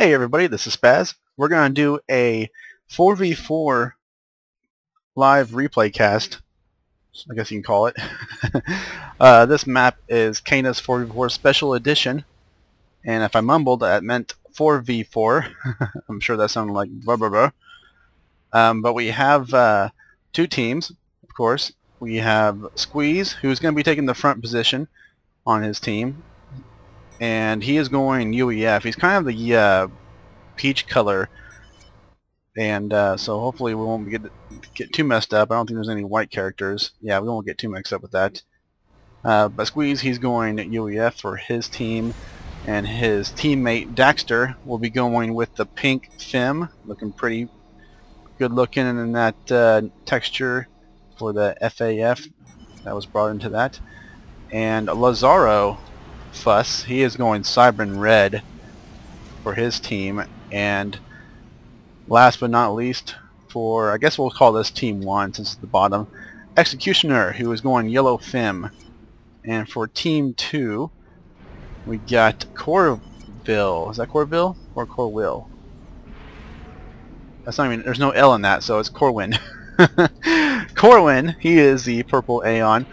Hey everybody, this is Spaz. We're going to do a 4v4 live replay cast, I guess you can call it. This map is Canis 4v4 Special Edition, and if I mumbled, that meant 4v4. I'm sure that sounded like blah blah blah. But we have two teams, of course. We have Squeeze, who's going to be taking the front position on his team, and he is going UEF. He's kind of the peach color, and so hopefully we won't get too messed up. I don't think there's any white characters. Yeah, we won't get too mixed up with that. But Squeeze, he's going UEF for his team, and his teammate Daxter will be going with the pink Fem, looking pretty good looking in that texture for the FAF that was brought into that. And Lazaro Fuss, he is going Cybran Red for his team. And last but not least, for, I guess we'll call this Team 1 since it's the bottom, Executioner, who is going Yellow Fem. And for Team 2, we got Corville. Is that Corville or Corwill? That's not even, there's no L in that, so it's Corwin. Corwin, he is the purple Aeon.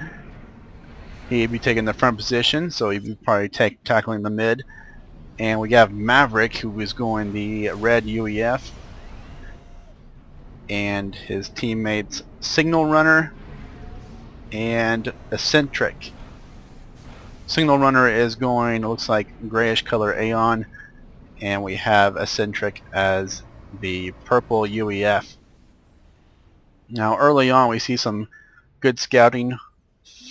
He'd be taking the front position, so he'd be probably tackling the mid. And we have Maverick, who is going the red UEF, and his teammates Signal Runner and Eccentric. Signal Runner is going, it looks like, grayish color Aeon, and we have Eccentric as the purple UEF. Now early on we see some good scouting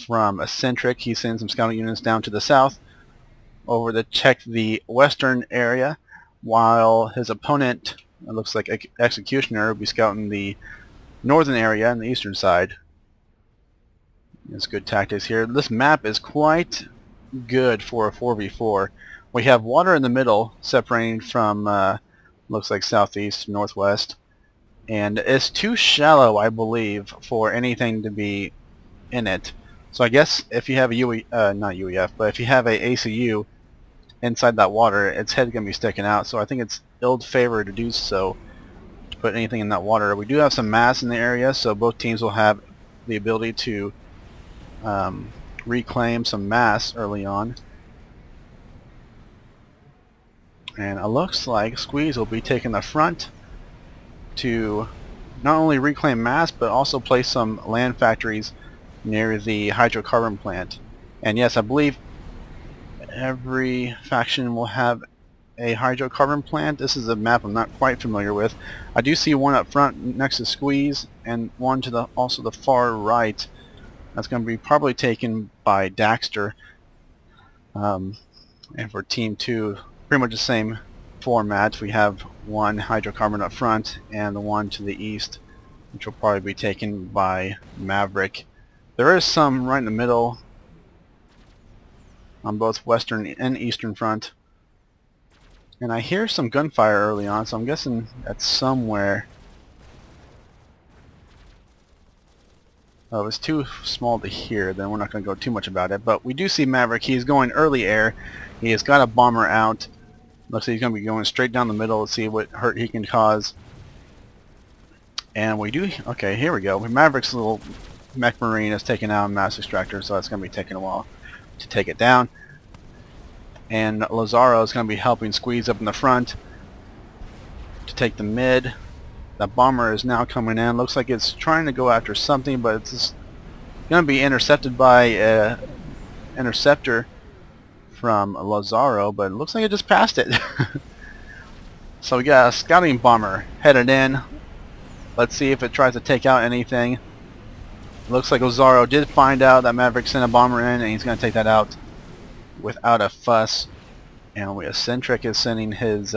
from Eccentric. He sends some scouting units down to the south over to check the western area, while his opponent, it looks like Executioner, will be scouting the northern area and the eastern side. It's good tactics here. This map is quite good for a 4v4. We have water in the middle separating from looks like southeast to northwest, and it's too shallow, I believe, for anything to be in it. So I guess if you have a not UEF, but if you have a ACU inside that water, its head's going to be sticking out, so I think it's ill-favored to do so, to put anything in that water. We do have some mass in the area, so both teams will have the ability to reclaim some mass early on. And it looks like Squeeze will be taking the front to not only reclaim mass, but also place some land factories near the hydrocarbon plant. And yes, I believe every faction will have a hydrocarbon plant. This is a map I'm not quite familiar with. I do see one up front next to Squeeze, and one to the also the far right. That's going to be probably taken by Daxter. And for Team 2, pretty much the same format. We have one hydrocarbon up front and the one to the east, which will probably be taken by Maverick. There is some right in the middle on both western and eastern front, and I hear some gunfire early on, so I'm guessing that's somewhere. Oh, it's too small to hear, then we're not going to go too much about it. But we do see Maverick. He's going early air. He has got a bomber out. Looks like he's going to be going straight down the middle to see what hurt he can cause. And we do, okay, here we go. Maverick's little mech marine is taking out a mass extractor, so it's going to be taking a while to take it down. And Lazaro is going to be helping Squeeze up in the front to take the mid. The bomber is now coming in. Looks like it's trying to go after something, but it's going to be intercepted by an interceptor from Lazaro, but it looks like it just passed it. So we got a scouting bomber headed in. Let's see if it tries to take out anything. Looks like Lazaro did find out that Maverick sent a bomber in, and he's going to take that out without a fuss. And Eccentric is sending his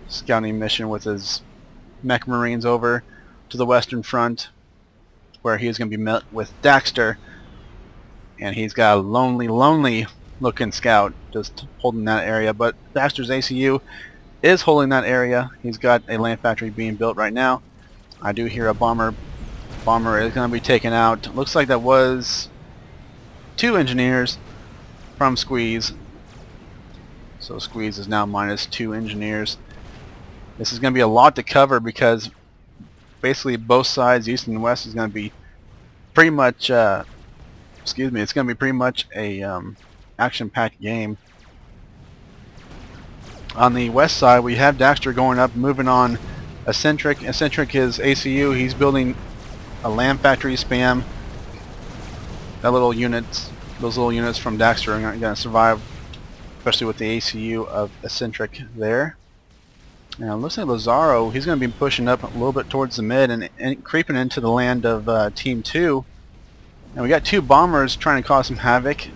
scouting mission with his mech marines over to the western front, where he's going to be met with Daxter, and he's got a lonely looking scout just holding that area. But Daxter's ACU is holding that area. He's got a land factory being built right now. I do hear a bomber is going to be taken out. Looks like that was 2 engineers from Squeeze. So Squeeze is now -2 engineers. This is going to be a lot to cover because basically both sides, east and west, is going to be pretty much, it's going to be pretty much a action-packed game. On the west side, we have Daxter going up, moving on Eccentric. Eccentric is ACU. He's building a land factory spam. Those little units from Daxter are not going to survive, especially with the ACU of Eccentric there. Now, looks like Lazaro, he's going to be pushing up a little bit towards the mid and creeping into the land of Team 2. And we got 2 bombers trying to cause some havoc.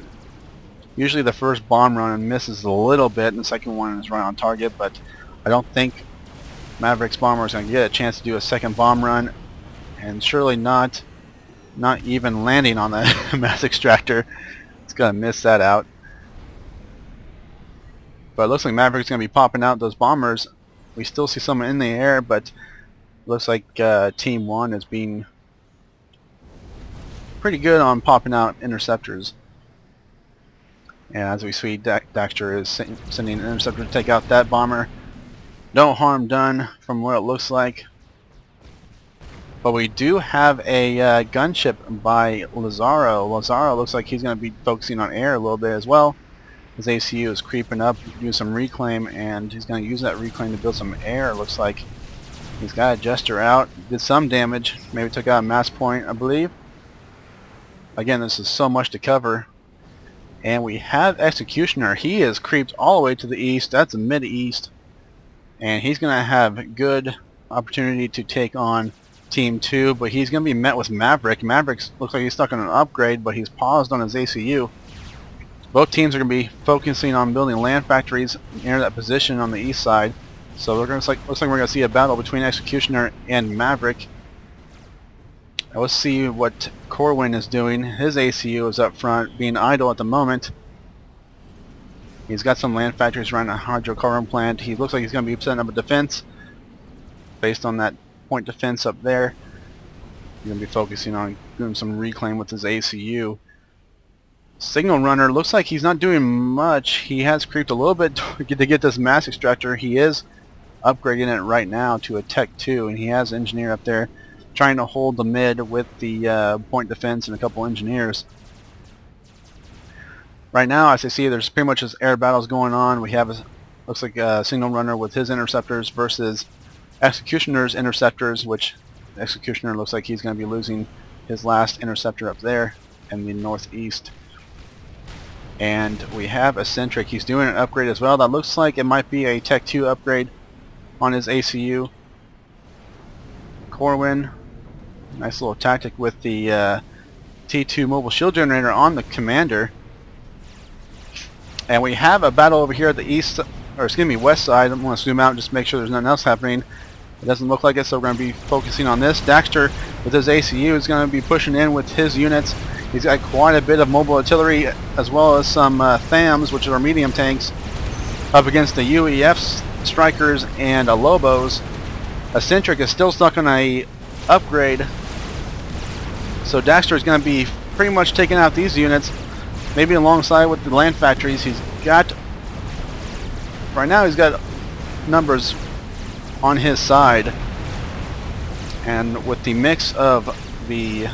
Usually the first bomb run misses a little bit, and the second one is right on target, but I don't think Maverick's bomber is going to get a chance to do a second bomb run, and surely not even landing on the mass extractor. It's going to miss that out. But it looks like Maverick's going to be popping out those bombers. We still see someone in the air, but it looks like Team 1 is being pretty good on popping out interceptors. And as we see, Daxter is sending an interceptor to take out that bomber. No harm done from what it looks like. But we do have a gunship by Lazaro. Lazaro looks like he's going to be focusing on air a little bit as well. His ACU is creeping up, do some reclaim, and he's going to use that reclaim to build some air. Looks like he's got a Jester out, did some damage, maybe took out a mass point, I believe. Again, this is so much to cover. And we have Executioner. He is creeped all the way to the east. That's the mid-east. And he's going to have good opportunity to take on Team 2, but he's going to be met with Maverick. Maverick looks like he's stuck on an upgrade, but he's paused on his ACU. Both teams are going to be focusing on building land factories near that position on the east side. So looks like we're going to see a battle between Executioner and Maverick. Now let's see what Corwin is doing. His ACU is up front, being idle at the moment. He's got some land factories around a hydrocarbon plant. He looks like he's going to be setting up a defense based on that point defense up there. He's going to be focusing on doing some reclaim with his ACU. Signal Runner looks like he's not doing much. He has creeped a little bit to get this mass extractor. He is upgrading it right now to a Tech 2, and he has an engineer up there trying to hold the mid with the point defense and a couple engineers. Right now, as I see, there's pretty much just air battles going on. We have, looks like a Signal Runner with his interceptors versus Executioner's interceptors, which Executioner looks like he's going to be losing his last interceptor up there in the northeast. And we have Eccentric. He's doing an upgrade as well. That looks like it might be a Tech 2 upgrade on his ACU. Corwin, nice little tactic with the T2 mobile shield generator on the commander. And we have a battle over here at the east, or excuse me, west side. I'm going to zoom out and just make sure there's nothing else happening. It doesn't look like it, so we're going to be focusing on this. Daxter with his ACU is going to be pushing in with his units. He's got quite a bit of mobile artillery as well as some FAMs, which are medium tanks, up against the UEF Strikers and Lobos. Eccentric is still stuck on a upgrade, so Daxter is going to be pretty much taking out these units, maybe alongside with the land factories. He's got, right now he's got numbers on his side, and with the mix of the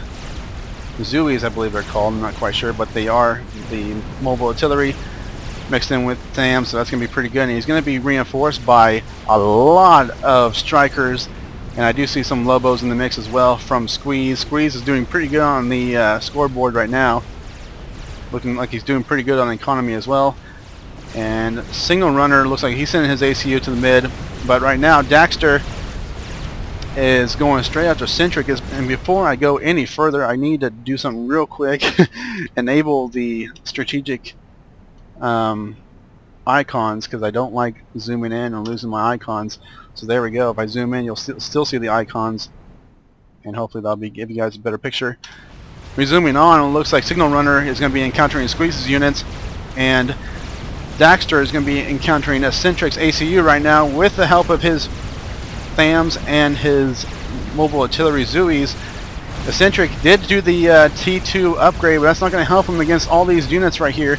Zuis, I believe they're called, I'm not quite sure, but they are the mobile artillery mixed in with TAM, so that's going to be pretty good. And he's going to be reinforced by a lot of Strikers, and I do see some Lobos in the mix as well from Squeeze. Squeeze is doing pretty good on the scoreboard right now, looking like he's doing pretty good on the economy as well. And Signal Runner looks like he's sending his ACU to the mid, but right now Daxter is going straight after Eccentric. And before I go any further, I need to do something real quick. Enable the strategic icons, because I don't like zooming in and losing my icons. So there we go. If I zoom in, you'll still see the icons, and hopefully that'll give you guys a better picture. Resuming on, it looks like Signal Runner is going to be encountering Squeeze's units, and Daxter is going to be encountering Eccentric's ACU right now with the help of his FAMs and his mobile artillery Zuis. Eccentric did do the T2 upgrade, but that's not going to help him against all these units right here.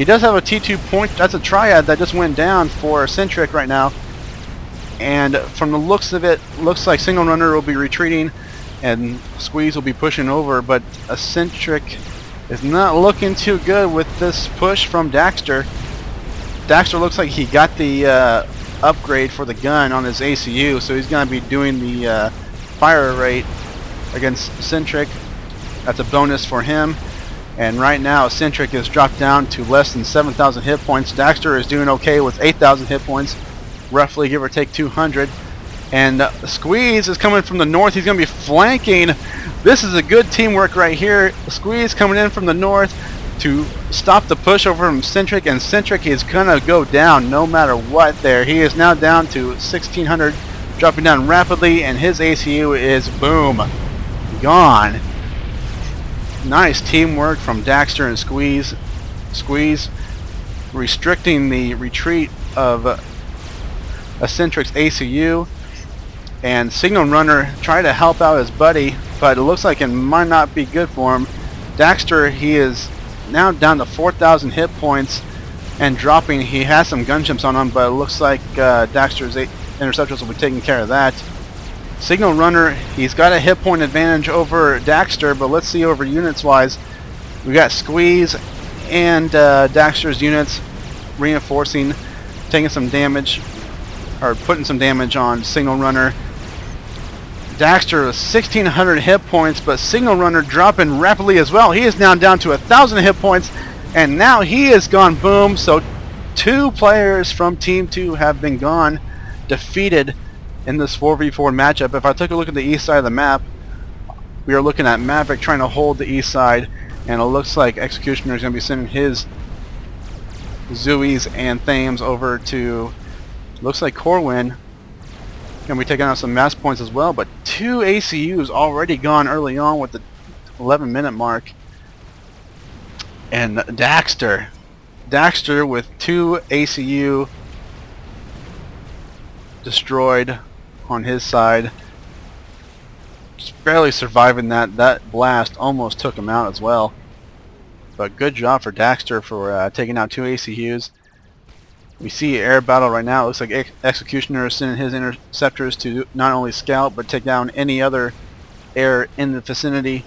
He does have a T2 point. That's a triad that just went down for Centric right now. And from the looks of it, looks like Signal Runner will be retreating and Squeeze will be pushing over, but Eccentric is not looking too good with this push from Daxter. Daxter looks like he got the upgrade for the gun on his ACU, so he's going to be doing the fire rate against Eccentric. That's a bonus for him. And right now Eccentric is dropped down to less than 7,000 hit points. Daxter is doing okay with 8,000 hit points, roughly give or take 200. And Squeeze is coming from the north. He's going to be flanking. This is a good teamwork right here. Squeeze coming in from the north to stop the push over from Centric, and Centric is going to go down no matter what there. He is now down to 1,600, dropping down rapidly, and his ACU is, boom, gone. Nice teamwork from Daxter and Squeeze. Squeeze restricting the retreat of Eccentric's ACU, and Signal Runner trying to help out his buddy, but it looks like it might not be good for him. Daxter, he is now down to 4,000 hit points and dropping. He has some gunships on him, but it looks like Daxter's interceptors will be taking care of that. Signal Runner, he's got a hit point advantage over Daxter, but let's see over units wise. We got Squeeze and Daxter's units reinforcing, taking some damage, or putting some damage on Signal Runner. Daxter with 1,600 hit points, but Signal Runner dropping rapidly as well. He is now down to 1,000 hit points, and now he is gone, boom. So 2 players from Team 2 have been gone, defeated in this 4v4 matchup. If I took a look at the east side of the map, we are looking at Maverick trying to hold the east side, and it looks like Executioner is going to be sending his Zooies and Thames over to, looks like Corwin. Going to be taking out some mass points as well, but 2 ACUs already gone early on with the 11-minute mark. And Daxter with 2 ACU destroyed on his side. Just barely surviving that. That blast almost took him out as well. But good job for Daxter for taking out 2 ACUs. We see air battle right now. It looks like Executioner is sending his interceptors to not only scout but take down any other air in the vicinity.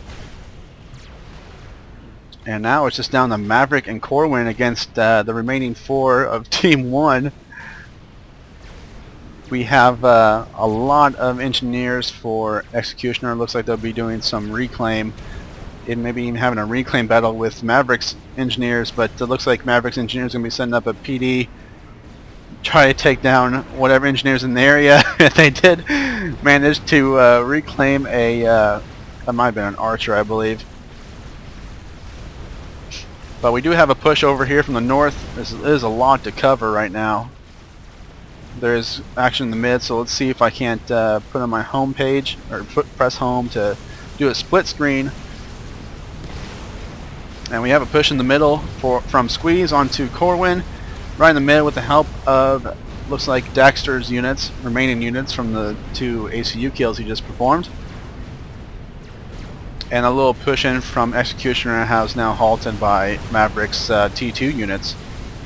And now it's just down to Maverick and Corwin against the remaining 4 of Team 1. We have a lot of engineers for Executioner. It looks like they'll be doing some reclaim, and maybe even having a reclaim battle with Maverick's engineers, but it looks like Maverick's engineers are going to be setting up a PD, try to take down whatever engineers in the area. They did manage to reclaim a, that might have been an archer, I believe. But we do have a push over here from the north. This is a lot to cover right now. There's action in the mid, so let's see if I can't put on my home page, or press home to do a split screen. And we have a push in the middle from Squeeze onto Corwin, right in the mid with the help of, looks like Daxter's units, remaining units from the 2 ACU kills he just performed. And a little push in from Executioner has now halted by Maverick's T2 units,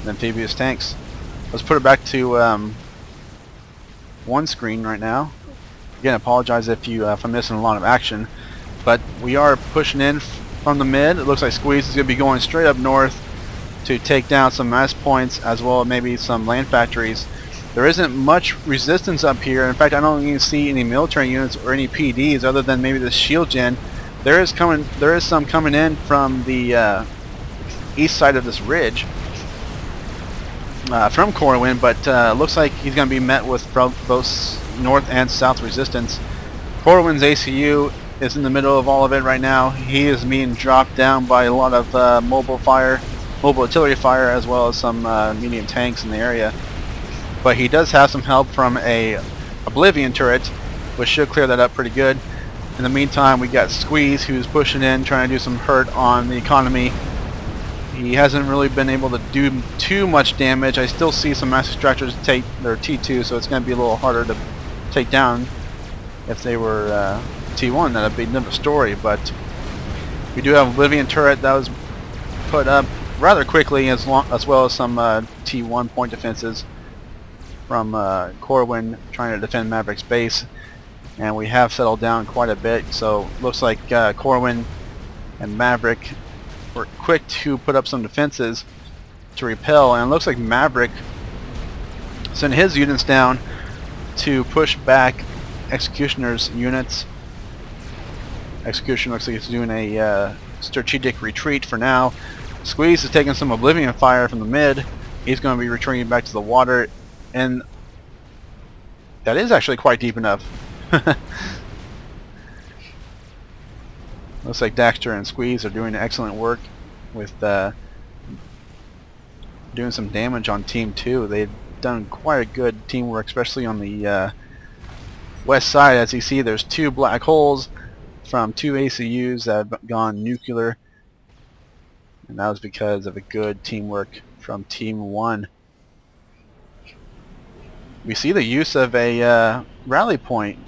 the amphibious tanks. Let's put it back to one screen right now. Again, apologize if I'm missing a lot of action, but we are pushing in from the mid. It looks like Squeeze is going to be going straight up north to take down some mass points as well as maybe some land factories. There isn't much resistance up here. In fact, I don't even see any military units or any PDs other than maybe the shield gen. There is some coming in from the east side of this ridge from Corwin, but looks like he's going to be met with both north and south resistance. Corwin's ACU is in the middle of all of it right now. He is being dropped down by a lot of mobile artillery fire, as well as some medium tanks in the area. But he does have some help from a Oblivion turret, which should clear that up pretty good. In the meantime, we got Squeeze, who's pushing in, trying to do some hurt on the economy. He hasn't really been able to do too much damage. I still see some mass extractors take their T2, so it's going to be a little harder to take down. If they were T1, that'd be a different story. But we do have Oblivion turret that was put up rather quickly, as well as some T1 point defenses from Corwin trying to defend Maverick's base. And we have settled down quite a bit, so looks like Corwin and Maverick were quick to put up some defenses to repel, and it looks like Maverick sent his units down to push back Executioner's units. Executioner looks like he's doing a strategic retreat for now. Squeeze is taking some Oblivion fire from the mid. He's going to be retreating back to the water, and that is actually quite deep enough. Looks like Daxter and Squeeze are doing excellent work with doing some damage on Team 2. They've done quite a good teamwork, especially on the west side. As you see, there's 2 black holes from 2 ACUs that have gone nuclear, and that was because of a good teamwork from Team 1. We see the use of a rally point.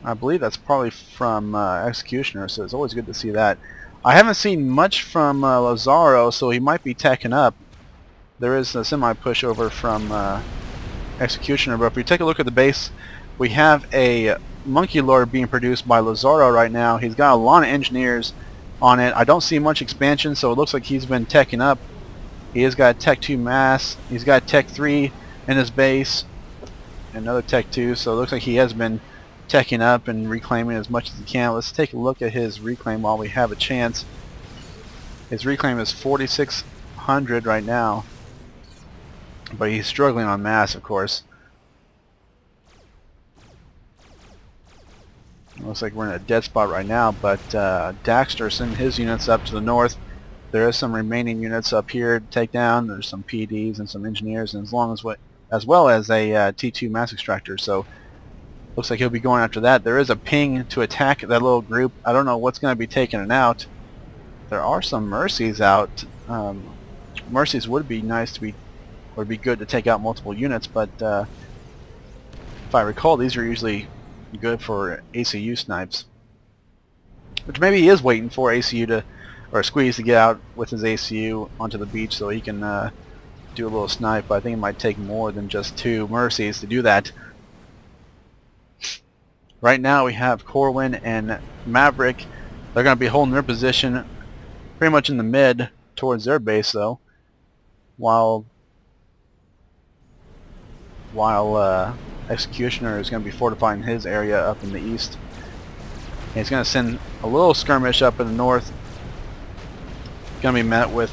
I believe that's probably from Executioner, so it's always good to see that. I haven't seen much from Lazaro, so he might be teching up. There is a semi-push over from Executioner, but if we take a look at the base, we have a Monkey Lord being produced by Lazaro right now. He's got a lot of engineers on it. I don't see much expansion, so it looks like he's been teching up. He has got Tech 2 mass. He's got Tech 3 in his base. Another Tech 2, so it looks like he has been teching up and reclaiming as much as he can. Let's take a look at his reclaim while we have a chance. His reclaim is 4,600 right now, but he's struggling on mass, of course. Looks like we're in a dead spot right now, but Daxter sent his units up to the north. There is some remaining units up here to take down. There's some PDs and some engineers, and as well as a T2 mass extractor. So looks like he'll be going after that. There is a ping to attack that little group. I don't know what's going to be taking it out. There are some Mercies out. Mercies would be nice to be, would be good to take out multiple units, but if I recall, these are usually good for ACU snipes. Which maybe he is waiting for ACU to, or Squeeze to get out with his ACU onto the beach so he can do a little snipe. But I think it might take more than just 2 Mercies to do that. Right now we have Corwin and Maverick. They're going to be holding their position pretty much in the mid towards their base, though, while Executioner is going to be fortifying his area up in the east. And he's going to send a little skirmish up in the north. Going to be met with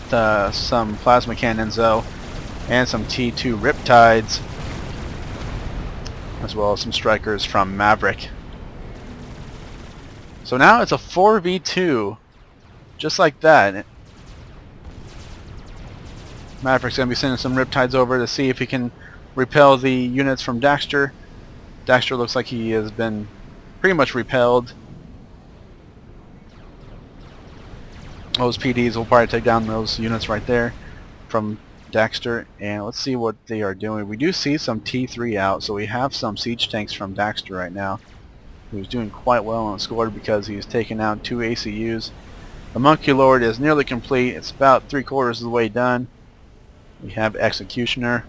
some plasma cannons, though, and some T2 Riptides, as well as some strikers from Maverick. So now it's a 4v2, just like that. Maverick's going to be sending some Riptides over to see if he can repel the units from Daxter. Daxter looks like he has been pretty much repelled. Those PDs will probably take down those units right there from Daxter, and let's see what they are doing. We do see some T3 out, so we have some siege tanks from Daxter right now. He was doing quite well on score because he's taken out 2 ACUs. The Monkey Lord is nearly complete. It's about 3/4 of the way done. We have Executioner,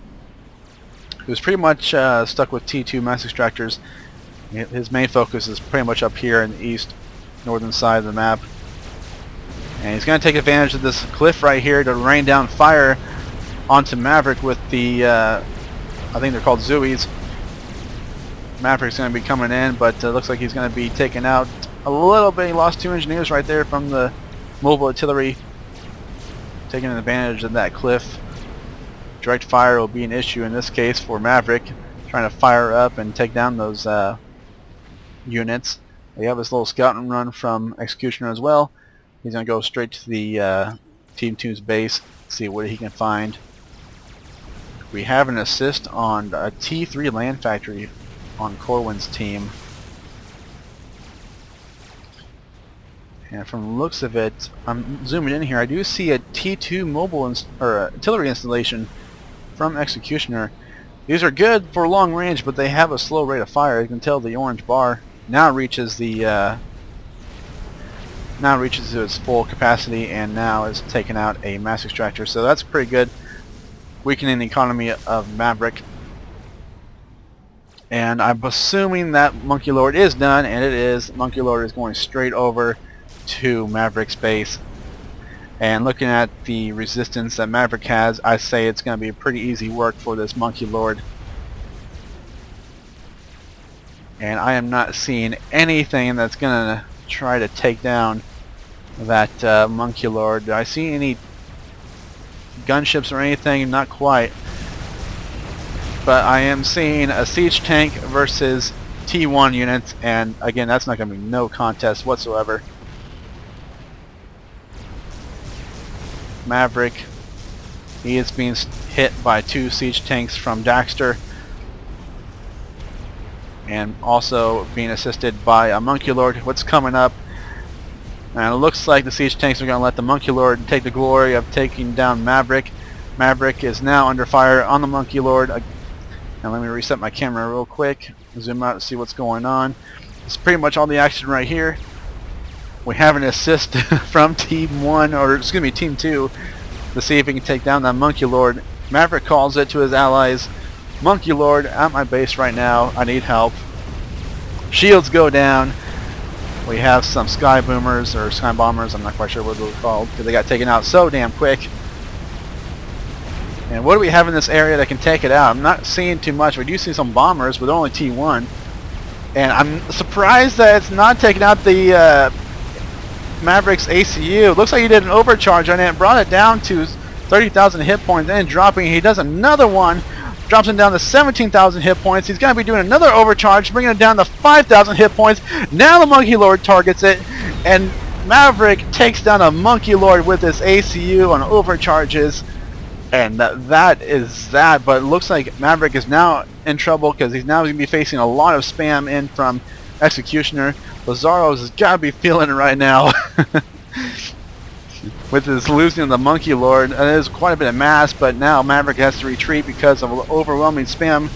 who's pretty much stuck with T2 mass extractors. His main focus is pretty much up here in the east, northern side of the map. And he's going to take advantage of this cliff right here to rain down fire onto Maverick with the, I think they're called Zooies. Maverick's going to be coming in, but looks like he's going to be taken out a little bit. He lost 2 engineers right there from the mobile artillery, taking advantage of that cliff. Direct fire will be an issue in this case for Maverick, trying to fire up and take down those units. We have this little scouting run from Executioner as well. He's going to go straight to the Team 2's base, see what he can find. We have an assist on a T3 land factory on Corwin's team. And from the looks of it, I'm zooming in here, I do see a T2 mobile artillery installation from Executioner. These are good for long range, but they have a slow rate of fire. You can tell the orange bar now reaches the now reaches to its full capacity and now is taking out a mass extractor. So that's pretty good, weakening the economy of Maverick. And I'm assuming that Monkey Lord is done, and it is. Monkey Lord is going straight over to Maverick's base. And looking at the resistance that Maverick has, I say it's going to be pretty easy work for this Monkey Lord. And I am not seeing anything that's going to try to take down that Monkey Lord. Do I see any gunships or anything? Not quite. But I am seeing a siege tank versus T1 units, and again, that's not going to be no contest whatsoever. Maverick, he is being hit by 2 siege tanks from Daxter, and also being assisted by a Monkey Lord. What's coming up? And it looks like the siege tanks are going to let the Monkey Lord take the glory of taking down Maverick. Maverick is now under fire on the Monkey Lord. Now let me reset my camera real quick, zoom out and see what's going on. It's pretty much all the action right here. We have an assist from Team 1, or excuse me, Team 2, to see if he can take down that Monkey Lord. Maverick calls it to his allies. Monkey Lord, at my base right now, I need help. Shields go down. We have some Sky Boomers, or Sky Bombers, I'm not quite sure what they're called, because they got taken out so damn quick. And what do we have in this area that can take it out? I'm not seeing too much. We do see some bombers, but only T1. And I'm surprised that it's not taking out the Maverick's ACU. Looks like he did an overcharge on it and brought it down to 30,000 hit points, then dropping. He does another one, drops him down to 17,000 hit points. He's going to be doing another overcharge, bringing it down to 5,000 hit points. Now the Monkey Lord targets it, and Maverick takes down a Monkey Lord with his ACU on overcharges. And that is that, but it looks like Maverick is now in trouble because he's now going to be facing a lot of spam in from Executioner. Lazzaro's has got to be feeling it right now with his losing the Monkey Lord. There's quite a bit of mass, but now Maverick has to retreat because of overwhelming spam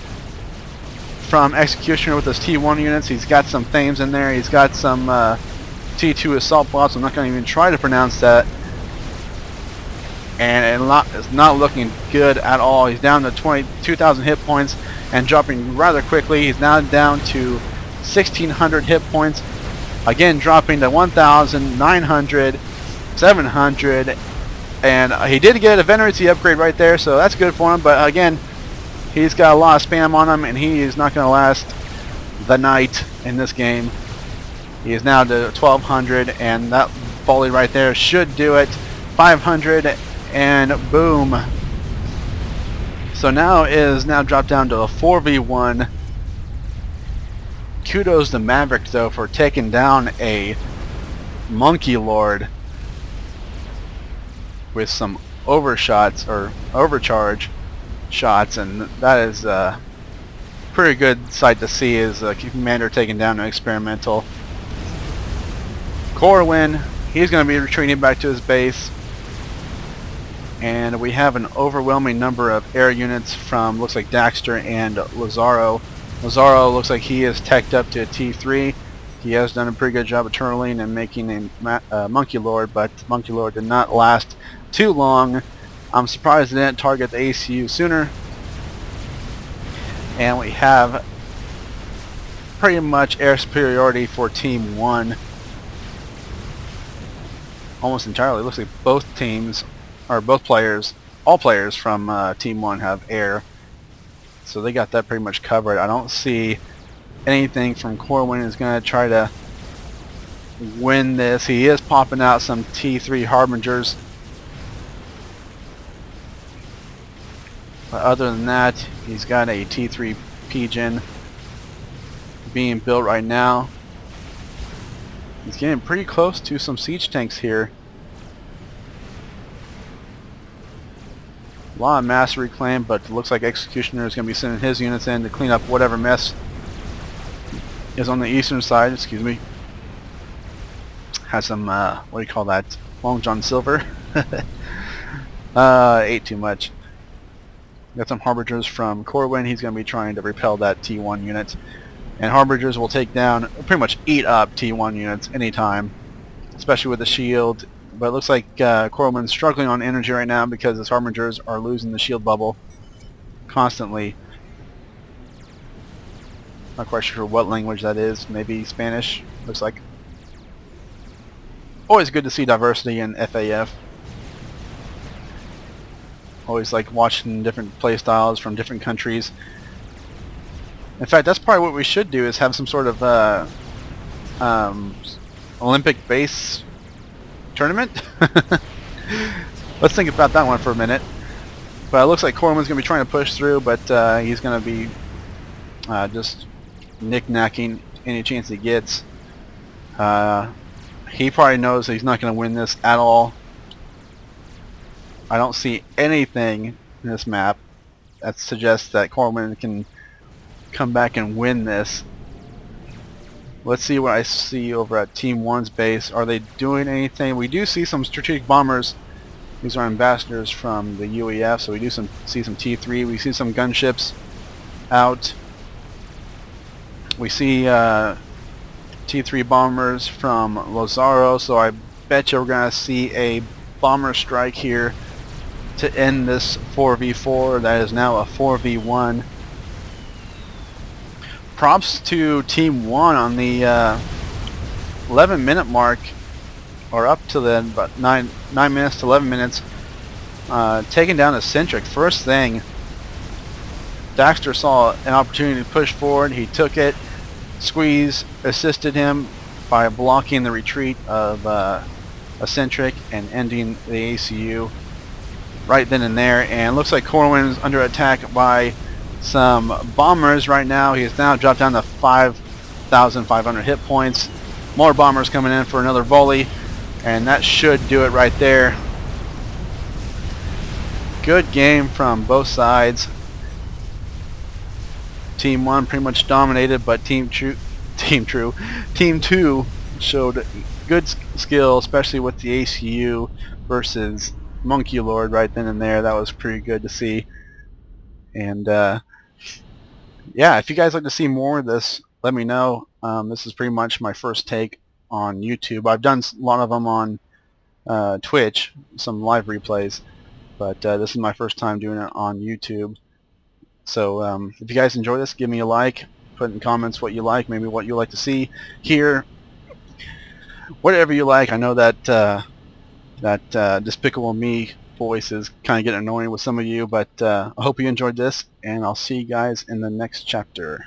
from Executioner with his T1 units. He's got some Thames in there. He's got some T2 assault bots. I'm not going to even try to pronounce that. And it's not looking good at all. He's down to 22,000 hit points and dropping rather quickly. He's now down to 1,600 hit points. Again, dropping to 1,900, 700. And he did get a Venerancy upgrade right there, so that's good for him. But again, he's got a lot of spam on him, and he is not going to last the night in this game. He is now to 1,200, and that volley right there should do it. 500. And boom. So now is dropped down to a 4v1. Kudos to Maverick though for taking down a Monkey Lord with some overshots or overcharge shots, and that is a pretty good sight to see, is a commander taking down an experimental. Corwin, he's going to be retreating back to his base. And we have an overwhelming number of air units from, looks like, Daxter and Lazzaro. Lazzaro looks like he is teched up to a T3. He has done a pretty good job of turtling and making a Monkey Lord, but Monkey Lord did not last too long. I'm surprised it didn't target the ACU sooner. And we have pretty much air superiority for Team 1. Almost entirely. It looks like both teams, or both players, all players from Team 1 have air. So they got that pretty much covered. I don't see anything from Corwin is going to try to win this. He is popping out some T3 Harbingers. But other than that, he's got a T3 Pigeon being built right now. He's getting pretty close to some siege tanks here. A lot of mass reclaim, but it looks like Executioner is going to be sending his units in to clean up whatever mess is on the eastern side. Excuse me. Has some, what do you call that? Long John Silver. Ate too much. Got some Harbingers from Corwin. He's going to be trying to repel that T1 unit. And Harbingers will take down, pretty much eat up T1 units anytime. especially with the shield. But it looks like Corwin's struggling on energy right now because his Harbingers are losing the shield bubble constantly. Not quite sure what language that is. Maybe Spanish, looks like. Always good to see diversity in FAF. Always like watching different play styles from different countries. In fact, that's probably what we should do, is have some sort of Olympic base tournament. Let's think about that one for a minute. But it looks like Corwin's going to be trying to push through, but he's going to be just knick-knacking any chance he gets. He probably knows that he's not going to win this at all. I don't see anything in this map that suggests that Corwin can come back and win this. Let's see what I see over at Team 1's base. Are they doing anything? We do see some strategic bombers. These are ambassadors from the UEF, so we do see some T3. We see some gunships out. We see T3 bombers from Lazaro, so I bet you we're going to see a bomber strike here to end this 4v4. That is now a 4v1. Props to Team 1 on the 11-minute mark, or up to then, about 9 minutes to 11 minutes, taking down a Centric. First thing, Daxter saw an opportunity to push forward. He took it. Squeeze assisted him by blocking the retreat of a Centric and ending the ACU right then and there. And looks like Corwin's under attack by some bombers right now. He has now dropped down to 5,500 hit points. More bombers coming in for another volley, and that should do it right there. Good game from both sides. Team 1 pretty much dominated, but Team 2 showed good skill, especially with the ACU versus Monkey Lord right then and there. That was pretty good to see. And yeah, if you guys like to see more of this, let me know. This is pretty much my first take on YouTube. I've done a lot of them on Twitch, some live replays, but this is my first time doing it on YouTube. So if you guys enjoy this, give me a like, put in comments what you like, maybe what you like to see here, whatever you like. I know that Despicable Me voice is kind of getting annoying with some of you, but I hope you enjoyed this, and I'll see you guys in the next chapter.